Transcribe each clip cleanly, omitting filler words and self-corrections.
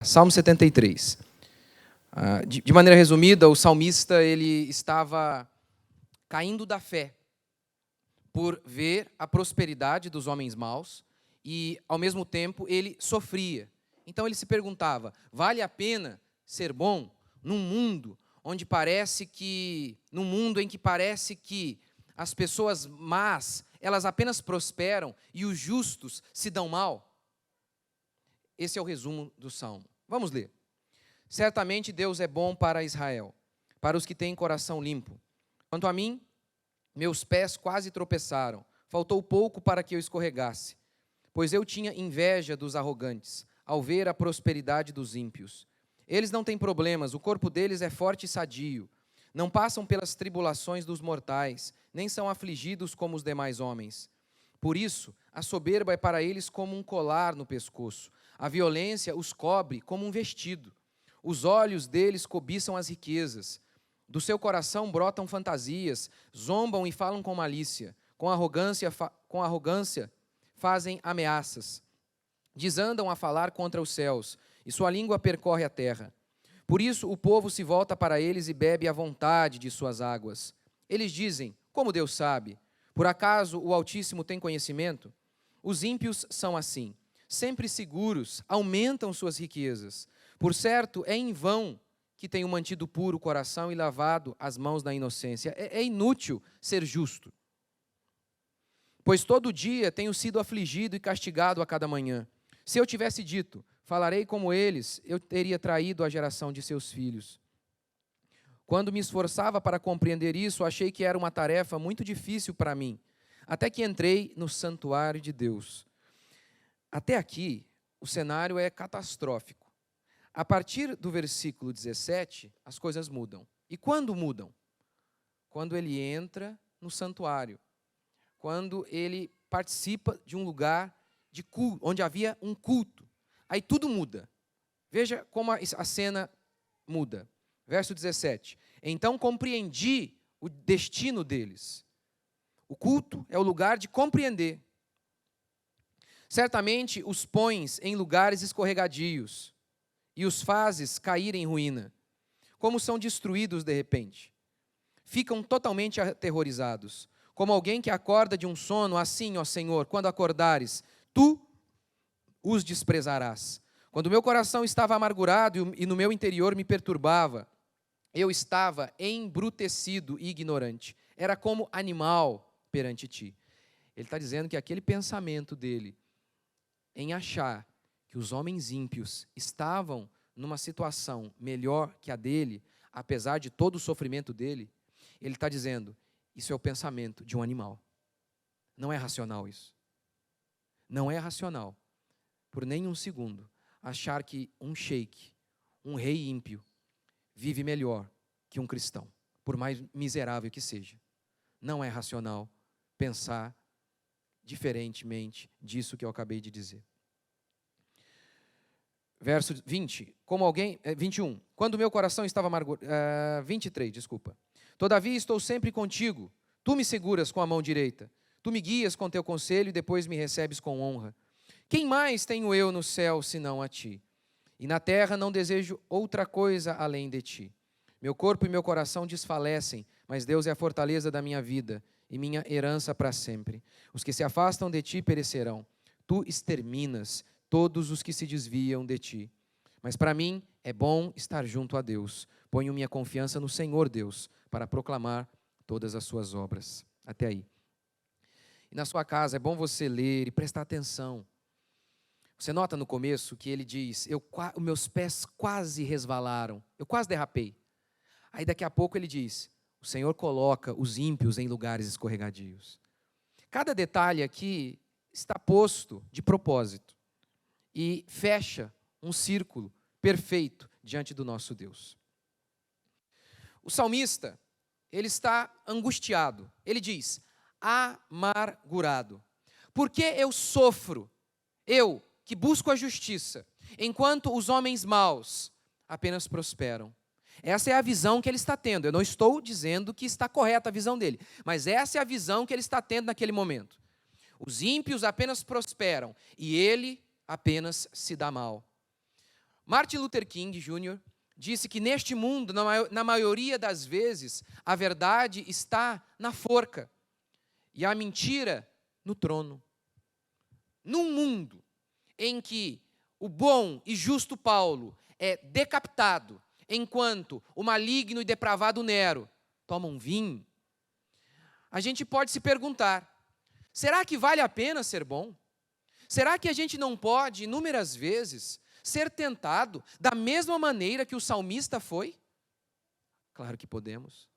Salmo 73. De maneira resumida, o salmista ele estava caindo da fé por ver a prosperidade dos homens maus e, ao mesmo tempo, ele sofria. Então ele se perguntava: vale a pena ser bom num mundo em que parece que as pessoas más, elas apenas prosperam e os justos se dão mal? Esse é o resumo do Salmo. Vamos ler. Certamente Deus é bom para Israel, para os que têm coração limpo. Quanto a mim, meus pés quase tropeçaram, faltou pouco para que eu escorregasse, pois eu tinha inveja dos arrogantes, ao ver a prosperidade dos ímpios. Eles não têm problemas, o corpo deles é forte e sadio, não passam pelas tribulações dos mortais, nem são afligidos como os demais homens. Por isso, a soberba é para eles como um colar no pescoço, a violência os cobre como um vestido. Os olhos deles cobiçam as riquezas. Do seu coração brotam fantasias, zombam e falam com malícia. Com arrogância fazem ameaças. Desandam a falar contra os céus, e sua língua percorre a terra. Por isso o povo se volta para eles e bebe à vontade de suas águas. Eles dizem: como Deus sabe? Por acaso o Altíssimo tem conhecimento? Os ímpios são assim, sempre seguros, aumentam suas riquezas. Por certo, é em vão que tenho mantido puro o coração e lavado as mãos na inocência. É inútil ser justo, pois todo dia tenho sido afligido e castigado a cada manhã. Se eu tivesse dito: falarei como eles, eu teria traído a geração de seus filhos. Quando me esforçava para compreender isso, achei que era uma tarefa muito difícil para mim, até que entrei no santuário de Deus. Até aqui, o cenário é catastrófico. A partir do versículo 17, as coisas mudam. E quando mudam? Quando ele entra no santuário, quando ele participa de um lugar de culto, onde havia um culto. Aí tudo muda. Veja como a cena muda. Verso 17. Então compreendi o destino deles. O culto é o lugar de compreender. Certamente os pões em lugares escorregadios e os fazes cair em ruína. Como são destruídos de repente. Ficam totalmente aterrorizados. Como alguém que acorda de um sono, assim, ó Senhor, quando acordares, tu os desprezarás. Quando meu coração estava amargurado e no meu interior me perturbava, eu estava embrutecido e ignorante. Era como animal perante ti. Ele está dizendo que aquele pensamento dele em achar que os homens ímpios estavam numa situação melhor que a dele, apesar de todo o sofrimento dele, ele está dizendo: isso é o pensamento de um animal. Não é racional isso. Não é racional, por nenhum segundo, achar que um sheik, um rei ímpio, vive melhor que um cristão, por mais miserável que seja. Não é racional pensar diferentemente disso que eu acabei de dizer. Verso 20, 21. Quando meu coração estava amargurado, 23, desculpa. Todavia estou sempre contigo, tu me seguras com a mão direita, tu me guias com teu conselho e depois me recebes com honra. Quem mais tenho eu no céu senão a ti? E na terra não desejo outra coisa além de ti. Meu corpo e meu coração desfalecem, mas Deus é a fortaleza da minha vida e minha herança para sempre. Os que se afastam de ti perecerão. Tu exterminas todos os que se desviam de ti. Mas para mim é bom estar junto a Deus. Ponho minha confiança no Senhor Deus para proclamar todas as suas obras. Até aí. E na sua casa é bom você ler e prestar atenção. Você nota no começo que ele diz: os meus pés quase resvalaram, eu quase derrapei. Aí daqui a pouco ele diz: o Senhor coloca os ímpios em lugares escorregadios. Cada detalhe aqui está posto de propósito e fecha um círculo perfeito diante do nosso Deus. O salmista, ele está angustiado. Ele diz: amargurado. Por que eu sofro? Eu, que busco a justiça, enquanto os homens maus apenas prosperam. Essa é a visão que ele está tendo. Eu não estou dizendo que está correta a visão dele, mas essa é a visão que ele está tendo naquele momento. Os ímpios apenas prosperam e ele apenas se dá mal. Martin Luther King Jr. disse que neste mundo, na maioria das vezes, a verdade está na forca e a mentira no trono. Num mundo em que o bom e justo Paulo é decapitado, enquanto o maligno e depravado Nero tomam vinho, a gente pode se perguntar, será que vale a pena ser bom? Será que a gente não pode, inúmeras vezes, ser tentado da mesma maneira que o salmista foi? Claro que podemos.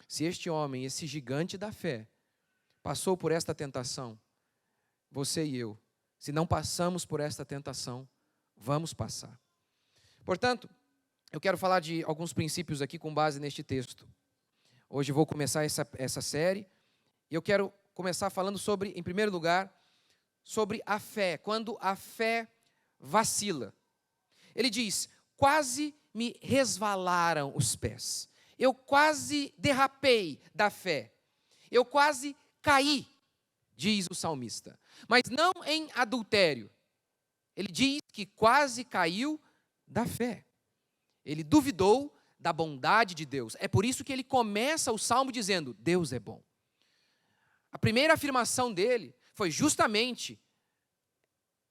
Se este homem, esse gigante da fé, passou por esta tentação, você e eu, se não passamos por esta tentação, vamos passar. Portanto, eu quero falar de alguns princípios aqui com base neste texto. Hoje eu vou começar essa série e eu quero começar falando sobre, em primeiro lugar, sobre a fé, quando a fé vacila. Ele diz, quase me resvalaram os pés. Eu quase derrapei da fé. Eu quase caí, diz o salmista. Mas não em adultério. Ele diz que quase caiu da fé. Ele duvidou da bondade de Deus. É por isso que ele começa o salmo dizendo, Deus é bom. A primeira afirmação dele foi justamente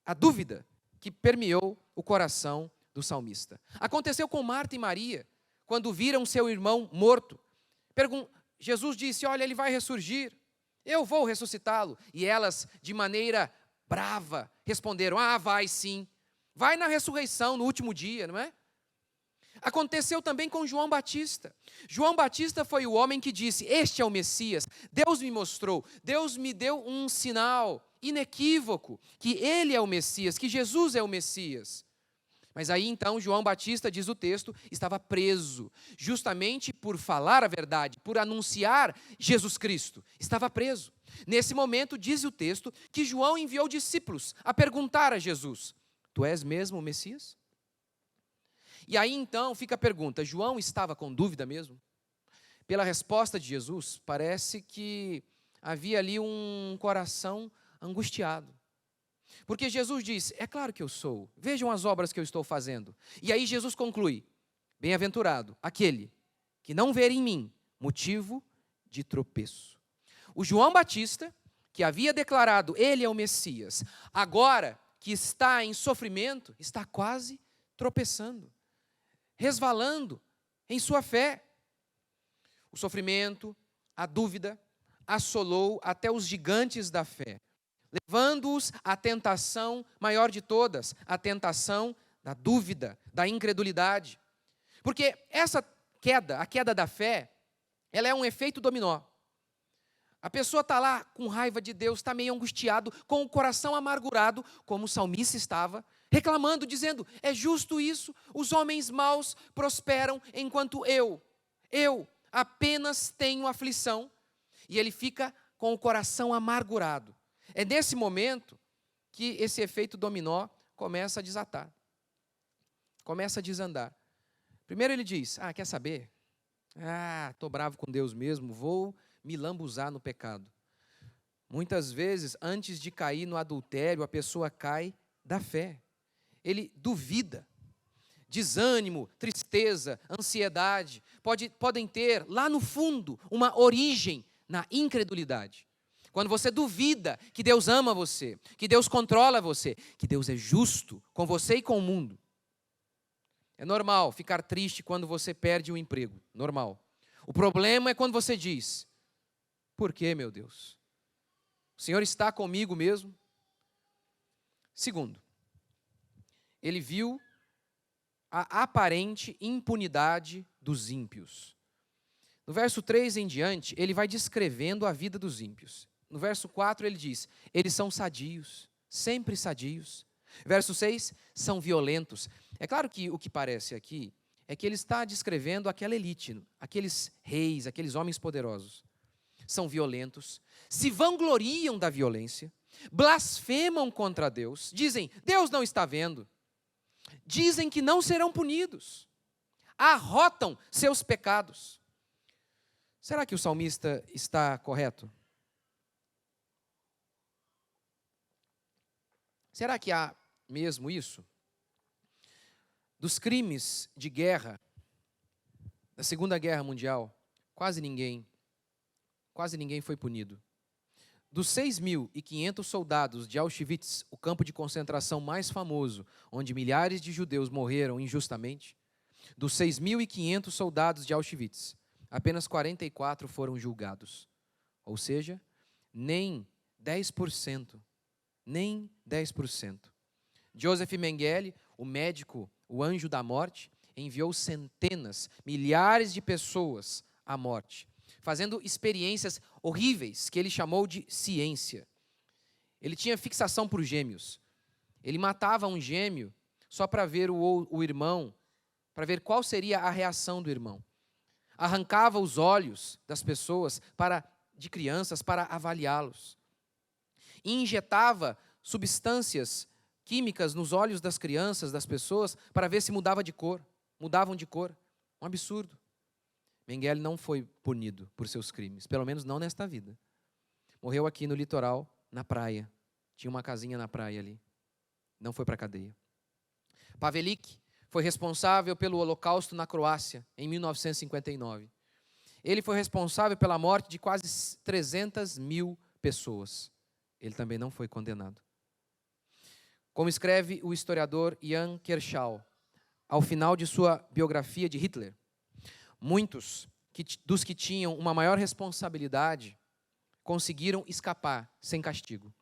a dúvida que permeou o coração do salmista. Aconteceu com Marta e Maria, quando viram seu irmão morto. Jesus disse, olha, ele vai ressurgir, eu vou ressuscitá-lo. E elas, de maneira brava, responderam, vai sim, vai na ressurreição, no último dia, não é? Aconteceu também com João Batista. João Batista foi o homem que disse, este é o Messias, Deus me mostrou, Deus me deu um sinal inequívoco, que ele é o Messias, que Jesus é o Messias. Mas aí então João Batista, diz o texto, estava preso, justamente por falar a verdade, por anunciar Jesus Cristo, estava preso. Nesse momento, diz o texto, que João enviou discípulos a perguntar a Jesus, tu és mesmo o Messias? E aí então fica a pergunta, João estava com dúvida mesmo? Pela resposta de Jesus, parece que havia ali um coração angustiado. Porque Jesus diz, é claro que eu sou, vejam as obras que eu estou fazendo. E aí Jesus conclui, bem-aventurado aquele que não ver em mim motivo de tropeço. O João Batista, que havia declarado, ele é o Messias, agora que está em sofrimento, está quase tropeçando, resvalando em sua fé. O sofrimento, a dúvida, assolou até os gigantes da fé, levando-os à tentação maior de todas, a tentação da dúvida, da incredulidade. Porque essa queda, a queda da fé, ela é um efeito dominó. A pessoa está lá com raiva de Deus, está meio angustiado, com o coração amargurado, como o salmista estava, reclamando, dizendo, é justo isso, os homens maus prosperam, enquanto eu apenas tenho aflição. E ele fica com o coração amargurado. É nesse momento que esse efeito dominó começa a desatar, começa a desandar. Primeiro ele diz, quer saber? Estou bravo com Deus mesmo, vou me lambuzar no pecado. Muitas vezes, antes de cair no adultério, a pessoa cai da fé. Ele duvida. Desânimo, tristeza, ansiedade, podem ter lá no fundo uma origem na incredulidade. Quando você duvida que Deus ama você, que Deus controla você, que Deus é justo com você e com o mundo. É normal ficar triste quando você perde o emprego, normal. O problema é quando você diz, por que, meu Deus? O Senhor está comigo mesmo? Segundo, ele viu a aparente impunidade dos ímpios. No verso 3 em diante, ele vai descrevendo a vida dos ímpios. No verso 4 ele diz, eles são sadios, sempre sadios. Verso 6, são violentos. É claro que o que parece aqui é que ele está descrevendo aquela elite, aqueles reis, aqueles homens poderosos. São violentos, se vangloriam da violência, blasfemam contra Deus, dizem, Deus não está vendo. Dizem que não serão punidos, arrotam seus pecados. Será que o salmista está correto? Será que há mesmo isso? Dos crimes de guerra da Segunda Guerra Mundial, quase ninguém foi punido. Dos 6.500 soldados de Auschwitz, o campo de concentração mais famoso, onde milhares de judeus morreram injustamente, dos 6.500 soldados de Auschwitz, apenas 44 foram julgados. Ou seja, nem 10%. Nem 10%. Joseph Mengele, o médico, o anjo da morte, enviou centenas, milhares de pessoas à morte, fazendo experiências horríveis que ele chamou de ciência. Ele tinha fixação por gêmeos. Ele matava um gêmeo só para ver o irmão, para ver qual seria a reação do irmão. Arrancava os olhos das pessoas, de crianças, para avaliá-los. E injetava substâncias químicas nos olhos das crianças, das pessoas, para ver se mudavam de cor. Um absurdo. Mengele não foi punido por seus crimes, pelo menos não nesta vida. Morreu aqui no litoral, na praia. Tinha uma casinha na praia ali. Não foi para a cadeia. Pavelic foi responsável pelo Holocausto na Croácia, em 1959. Ele foi responsável pela morte de quase 300.000 pessoas. Ele também não foi condenado. Como escreve o historiador Jan Kershaw, ao final de sua biografia de Hitler, muitos dos que tinham uma maior responsabilidade conseguiram escapar sem castigo.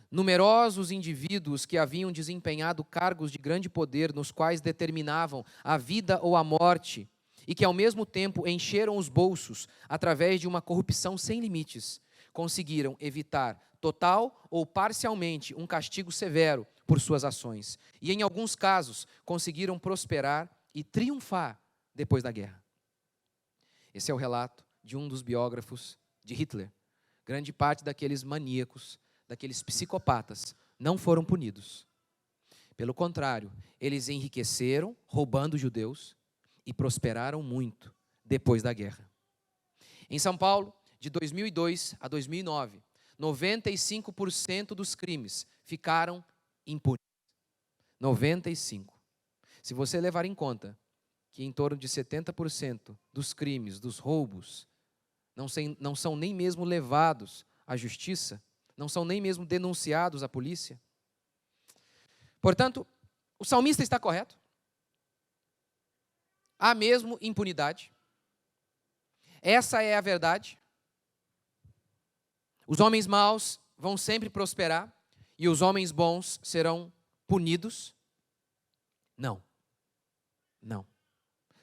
Numerosos indivíduos que haviam desempenhado cargos de grande poder nos quais determinavam a vida ou a morte e que ao mesmo tempo encheram os bolsos através de uma corrupção sem limites, conseguiram evitar total ou parcialmente um castigo severo por suas ações. E, em alguns casos, conseguiram prosperar e triunfar depois da guerra. Esse é o relato de um dos biógrafos de Hitler. Grande parte daqueles maníacos, daqueles psicopatas, não foram punidos. Pelo contrário, eles enriqueceram, roubando judeus, e prosperaram muito depois da guerra. Em São Paulo, de 2002 a 2009, 95% dos crimes ficaram impunes. 95%. Se você levar em conta que em torno de 70% dos crimes, dos roubos, não são nem mesmo levados à justiça, não são nem mesmo denunciados à polícia. Portanto, o salmista está correto. Há mesmo impunidade. Essa é a verdade. Os homens maus vão sempre prosperar e os homens bons serão punidos? Não. Não.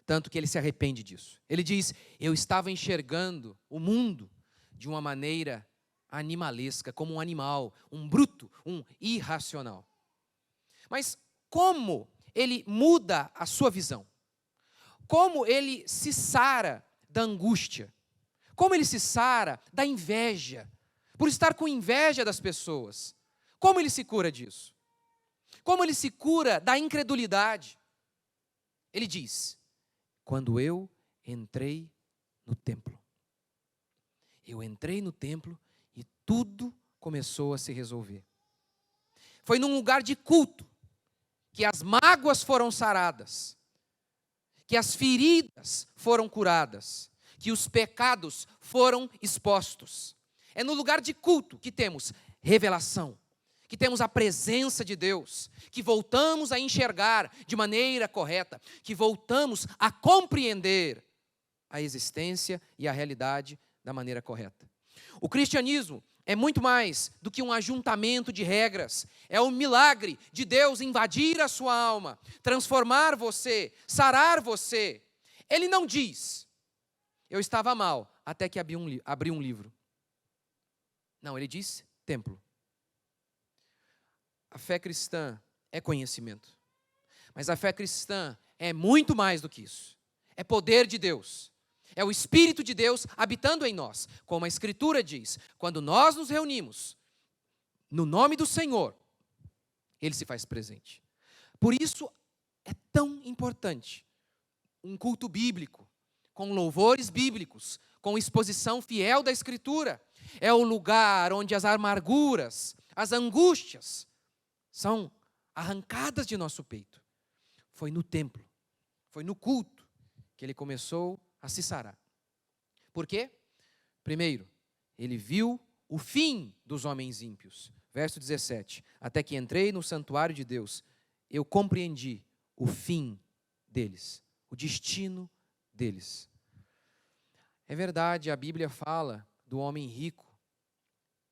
Tanto que ele se arrepende disso. Ele diz: eu estava enxergando o mundo de uma maneira animalesca, como um animal, um bruto, um irracional. Mas como ele muda a sua visão? Como ele se sara da angústia? Como ele se sara da inveja? Por estar com inveja das pessoas. Como ele se cura disso? Como ele se cura da incredulidade? Ele diz: quando eu entrei no templo. Eu entrei no templo e tudo começou a se resolver. Foi num lugar de culto que as mágoas foram saradas, que as feridas foram curadas, que os pecados foram expostos. É no lugar de culto que temos revelação, que temos a presença de Deus, que voltamos a enxergar de maneira correta, que voltamos a compreender a existência e a realidade da maneira correta. O cristianismo é muito mais do que um ajuntamento de regras. É um milagre de Deus invadir a sua alma, transformar você, sarar você. Ele não diz: eu estava mal até que abri um livro. Não, ele diz templo. A fé cristã é conhecimento. Mas a fé cristã é muito mais do que isso. É poder de Deus. É o Espírito de Deus habitando em nós. Como a Escritura diz, quando nós nos reunimos no nome do Senhor, Ele se faz presente. Por isso é tão importante um culto bíblico, com louvores bíblicos, com exposição fiel da Escritura. É o lugar onde as amarguras, as angústias são arrancadas de nosso peito. foi no templo, foi no culto que ele começou a se sarar. Por quê? Primeiro, ele viu o fim dos homens ímpios. Verso 17. Até que entrei no santuário de Deus, eu compreendi o fim deles, o destino deles. É verdade, a Bíblia fala do homem rico,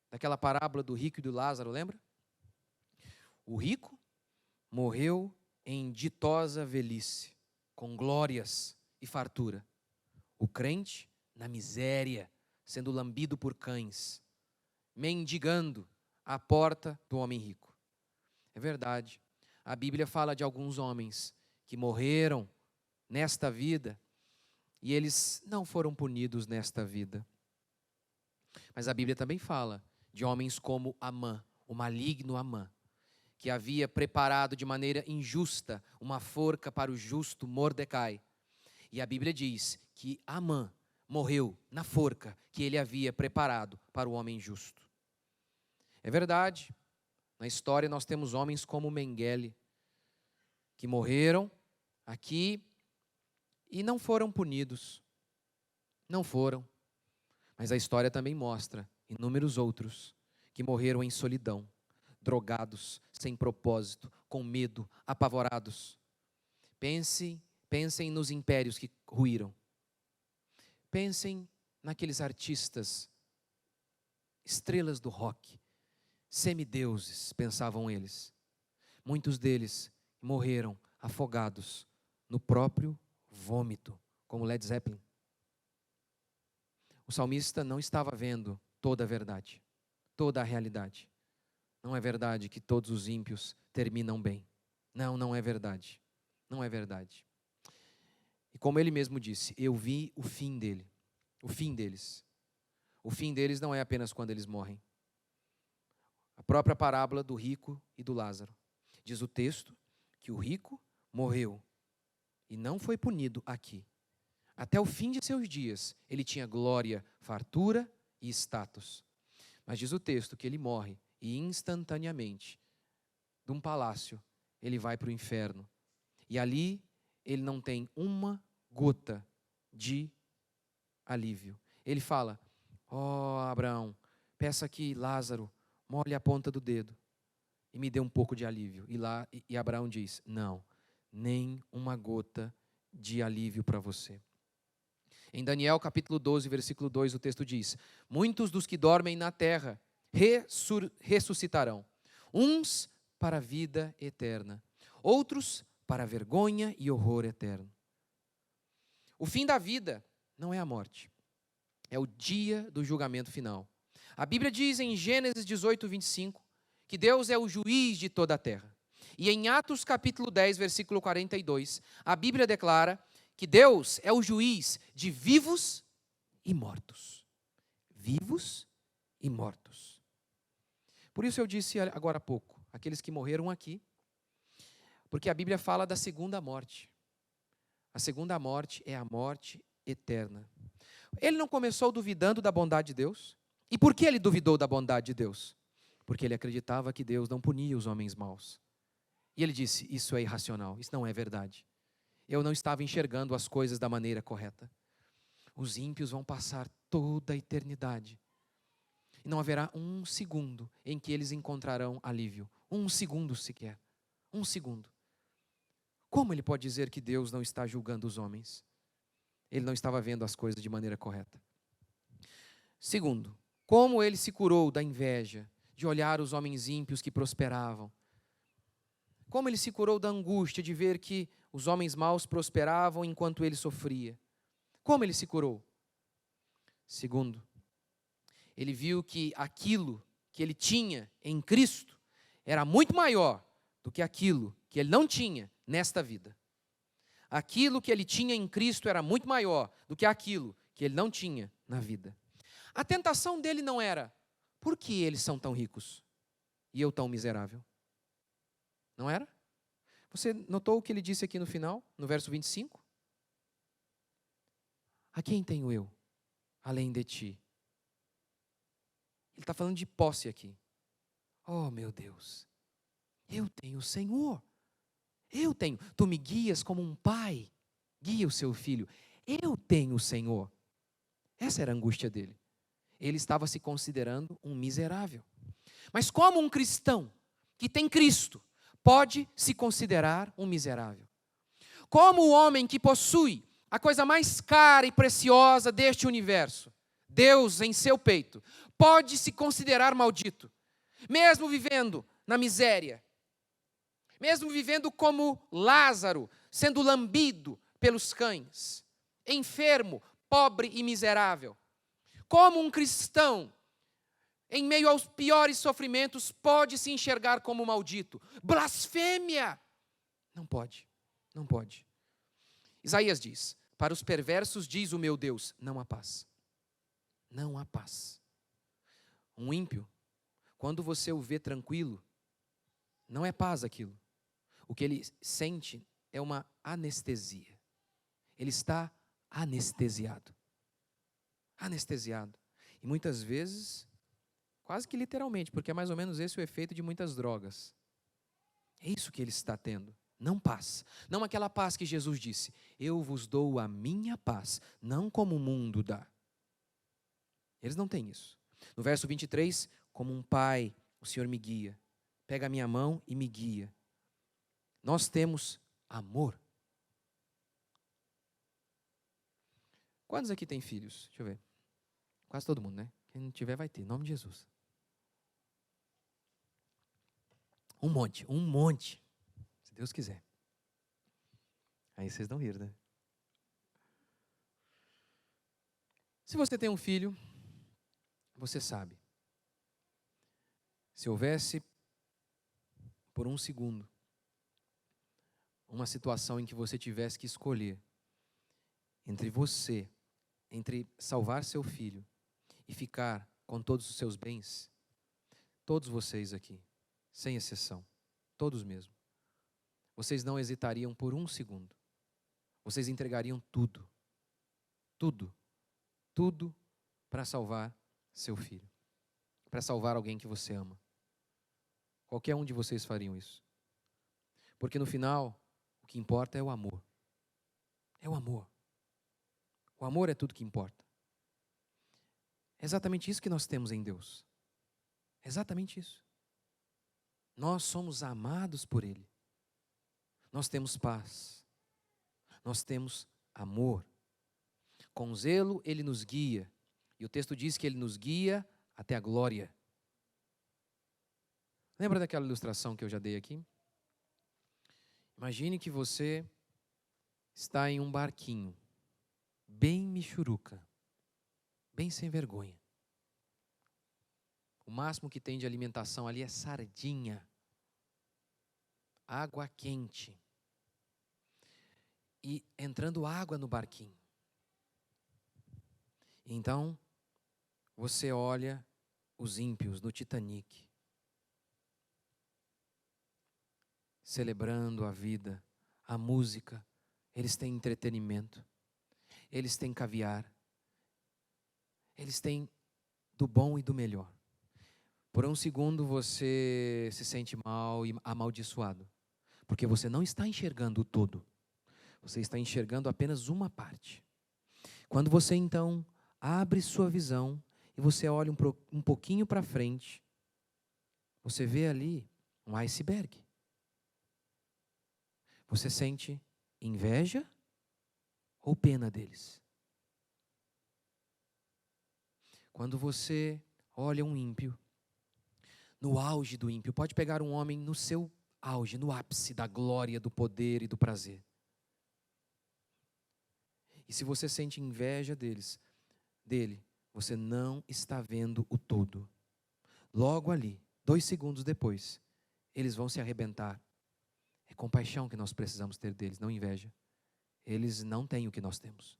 daquela parábola do rico e do Lázaro, lembra? O rico morreu em ditosa velhice, com glórias e fartura. O crente, na miséria, sendo lambido por cães, mendigando à porta do homem rico. É verdade, a Bíblia fala de alguns homens que morreram nesta vida e eles não foram punidos nesta vida. Mas a Bíblia também fala de homens como Amã, o maligno Amã, que havia preparado de maneira injusta uma forca para o justo Mordecai. E a Bíblia diz que Amã morreu na forca que ele havia preparado para o homem justo. É verdade, na história nós temos homens como Mengele, que morreram aqui e não foram punidos. Não foram. Mas a história também mostra inúmeros outros que morreram em solidão, drogados, sem propósito, com medo, apavorados. Pensem nos impérios que ruíram. Pensem naqueles artistas, estrelas do rock, semideuses, pensavam eles. Muitos deles morreram afogados no próprio vômito, como Led Zeppelin. O salmista não estava vendo toda a verdade, toda a realidade. Não é verdade que todos os ímpios terminam bem. Não, não é verdade. Não é verdade. E como ele mesmo disse, eu vi o fim dele, o fim deles. O fim deles não é apenas quando eles morrem. A própria parábola do rico e do Lázaro. Diz o texto que o rico morreu e não foi punido aqui. Até o fim de seus dias, ele tinha glória, fartura e status. Mas diz o texto que ele morre e instantaneamente, de um palácio, ele vai para o inferno. E ali, ele não tem uma gota de alívio. Ele fala, Abraão, peça que Lázaro molhe a ponta do dedo e me dê um pouco de alívio. E Abraão diz, não, nem uma gota de alívio para você. Em Daniel capítulo 12, versículo 2, o texto diz, muitos dos que dormem na terra ressuscitarão, uns para a vida eterna, outros para a vergonha e horror eterno. O fim da vida não é a morte, é o dia do julgamento final. A Bíblia diz em Gênesis 18, 25, que Deus é o juiz de toda a terra. E em Atos capítulo 10, versículo 42, a Bíblia declara que Deus é o juiz de vivos e mortos. Vivos e mortos. Por isso eu disse agora há pouco, aqueles que morreram aqui, porque a Bíblia fala da segunda morte. A segunda morte é a morte eterna. Ele não começou duvidando da bondade de Deus? E por que ele duvidou da bondade de Deus? Porque ele acreditava que Deus não punia os homens maus. E ele disse, isso é irracional, isso não é verdade. Eu não estava enxergando as coisas da maneira correta. Os ímpios vão passar toda a eternidade. E não haverá um segundo em que eles encontrarão alívio. Um segundo sequer. Um segundo. Como ele pode dizer que Deus não está julgando os homens? Ele não estava vendo as coisas de maneira correta. Segundo, como ele se curou da inveja, de olhar os homens ímpios que prosperavam? Como ele se curou da angústia de ver que os homens maus prosperavam enquanto ele sofria? Como ele se curou? Segundo, ele viu que aquilo que ele tinha em Cristo era muito maior do que aquilo que ele não tinha nesta vida. Aquilo que ele tinha em Cristo era muito maior do que aquilo que ele não tinha na vida. A tentação dele não era, por que eles são tão ricos e eu tão miserável? Não era? Você notou o que ele disse aqui no final, no verso 25? A quem tenho eu, além de ti? Ele está falando de posse aqui. Oh, meu Deus, eu tenho o Senhor. Eu tenho. Tu me guias como um pai guia o seu filho. Eu tenho o Senhor. Essa era a angústia dele. Ele estava se considerando um miserável. Mas como um cristão que tem Cristo pode se considerar um miserável? Como o homem que possui a coisa mais cara e preciosa deste universo, Deus em seu peito, pode se considerar maldito, mesmo vivendo na miséria, mesmo vivendo como Lázaro, sendo lambido pelos cães, enfermo, pobre e miserável? Como um cristão, em meio aos piores sofrimentos, pode se enxergar como maldito? Blasfêmia! Não pode, não pode. Isaías diz: para os perversos diz o meu Deus, não há paz. Não há paz. Um ímpio, quando você o vê tranquilo, não é paz aquilo. O que ele sente é uma anestesia. Ele está anestesiado. Anestesiado. E muitas vezes, quase que literalmente, porque é mais ou menos esse o efeito de muitas drogas. É isso que ele está tendo. Não paz. Não aquela paz que Jesus disse: eu vos dou a minha paz, não como o mundo dá. Eles não têm isso. No verso 23, como um pai, o Senhor me guia. Pega a minha mão e me guia. Nós temos amor. Quantos aqui têm filhos? Deixa eu ver. Quase todo mundo, né? Quem não tiver vai ter, em nome de Jesus. Um monte. Se Deus quiser. Aí vocês não riram, né? Se você tem um filho, você sabe. Se houvesse, por um segundo, uma situação em que você tivesse que escolher entre salvar seu filho e ficar com todos os seus bens, todos vocês aqui, sem exceção, todos mesmo, vocês não hesitariam por um segundo. Vocês entregariam tudo, tudo para salvar seu filho, para salvar alguém que você ama. Qualquer um de vocês fariam isso. Porque no final, o que importa é o amor. É o amor. O amor é tudo que importa. É exatamente isso que nós temos em Deus. É exatamente isso. Nós somos amados por Ele. Nós temos paz. Nós temos amor. Com zelo Ele nos guia. E o texto diz que Ele nos guia até a glória. Lembra daquela ilustração que eu já dei aqui? Imagine que você está em um barquinho, bem michuruca, bem sem vergonha. O máximo que tem de alimentação ali é sardinha, água quente. E entrando água no barquinho. Então, você olha os ímpios no Titanic, celebrando a vida, a música. Eles têm entretenimento, eles têm caviar, eles têm do bom e do melhor. Por um segundo você se sente mal e amaldiçoado, porque você não está enxergando o todo, você está enxergando apenas uma parte. Quando você então abre sua visão e você olha um pouquinho para frente, você vê ali um iceberg. Você sente inveja ou pena deles? Quando você olha um ímpio, no auge do ímpio, pode pegar um homem no seu auge, no ápice da glória, do poder e do prazer. E se você sente inveja dele, você não está vendo o todo. Logo ali, 2 segundos depois, eles vão se arrebentar. É compaixão que nós precisamos ter deles, não inveja. Eles não têm o que nós temos.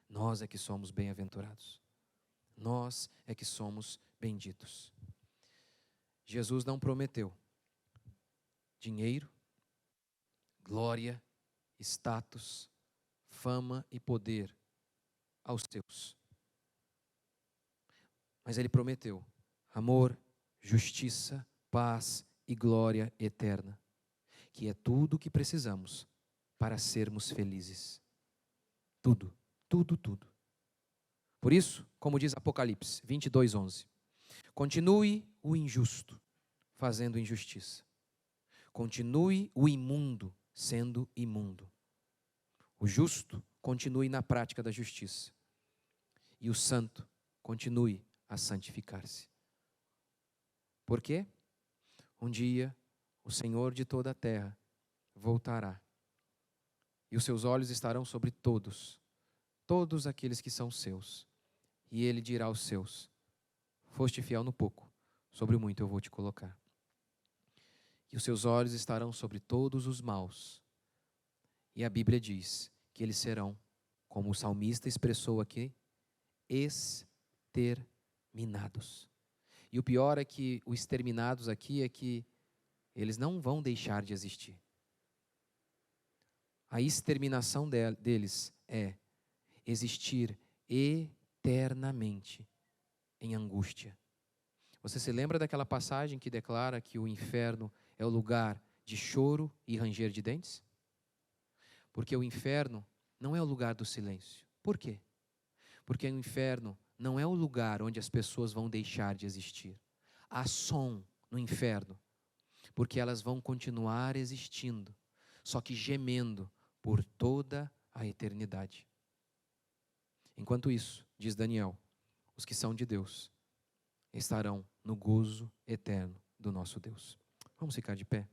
Nós é que somos bem-aventurados. Nós é que somos benditos. Jesus não prometeu dinheiro, glória, status, fama e poder aos seus. Mas Ele prometeu amor, justiça, paz e glória eterna. que é tudo o que precisamos para sermos felizes. Tudo, tudo, tudo. Por isso, como diz Apocalipse 22:11, continue o injusto fazendo injustiça. Continue o imundo sendo imundo. O justo continue na prática da justiça. E o santo continue a santificar-se. Por quê? Um dia o Senhor de toda a terra voltará. E os seus olhos estarão sobre todos, todos aqueles que são seus. E ele dirá aos seus: foste fiel no pouco, sobre o muito eu vou te colocar. E os seus olhos estarão sobre todos os maus. E a Bíblia diz que eles serão, como o salmista expressou aqui, exterminados. E o pior é que o exterminados aqui é que eles não vão deixar de existir. A exterminação deles é existir eternamente em angústia. Você se lembra daquela passagem que declara que o inferno é o lugar de choro e ranger de dentes? Porque o inferno não é o lugar do silêncio. Por quê? Porque o inferno não é o lugar onde as pessoas vão deixar de existir. Há som no inferno, porque elas vão continuar existindo, só que gemendo por toda a eternidade. Enquanto isso, diz Daniel, os que são de Deus estarão no gozo eterno do nosso Deus. Vamos ficar de pé?